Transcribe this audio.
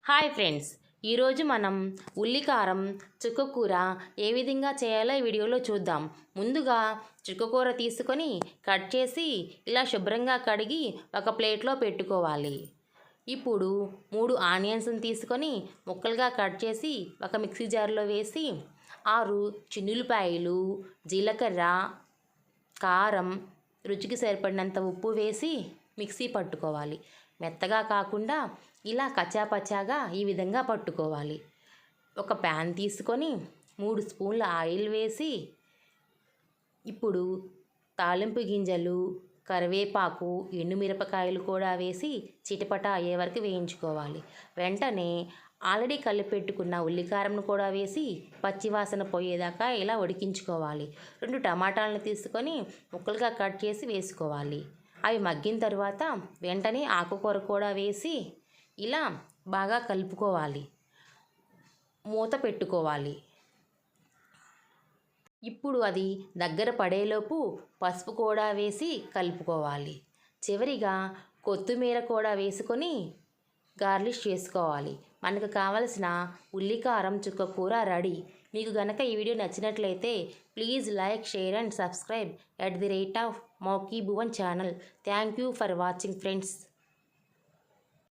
Hi friends, ఈరోజు మనం ఉల్లికారం చుక్కకూర ఏ విధంగా చేయాలో ఈ వీడియోలో చూద్దాం. ముందుగా చుక్కకూర తీసుకొని కట్ చేసి ఇలా శుభ్రంగా కడిగి ఒక ప్లేట్లో పెట్టుకోవాలి. ఇప్పుడు 3 ఆనియన్స్ని తీసుకొని ముక్కలుగా కట్ చేసి ఒక మిక్సీ జార్లో వేసి 6 చిన్నులపాయలు, జీలకర్ర, కారం, రుచికి సరిపడినంత ఉప్పు వేసి మిక్సీ పట్టుకోవాలి. మెత్తగా కాకుండా ఇలా కచ్చాపచ్చాగా ఈ విధంగా పట్టుకోవాలి. ఒక ప్యాన్ తీసుకొని 3 స్పూన్ల ఆయిల్ వేసి ఇప్పుడు తాలింపు గింజలు, కరివేపాకు, ఎండుమిరపకాయలు కూడా వేసి చిటపట అయ్యే వరకు వేయించుకోవాలి. వెంటనే ఆల్రెడీ కలిపెట్టుకున్న ఉల్లికారంను కూడా వేసి పచ్చివాసన పోయేదాకా ఇలా ఉడికించుకోవాలి. 2 టమాటాలను తీసుకొని ముక్కలుగా కట్ చేసి వేసుకోవాలి. అవి మగ్గిన తర్వాత వెంటనే ఆకుకూర కూడా వేసి ఇలా బాగా కలుపుకోవాలి. మూత పెట్టుకోవాలి. ఇప్పుడు అది దగ్గర పడేలోపు పసుపు కూడా వేసి కలుపుకోవాలి. చివరిగా కొత్తిమీర కూడా వేసుకొని గార్నిష్ చేసుకోవాలి. మనకు కావలసిన ఉల్లికారం చుక్కకూర రెడీ. మీకు గనక ఈ వీడియో నచ్చినట్లయితే please like, share and subscribe @mauki bhuvan channel. Thank you for watching friends.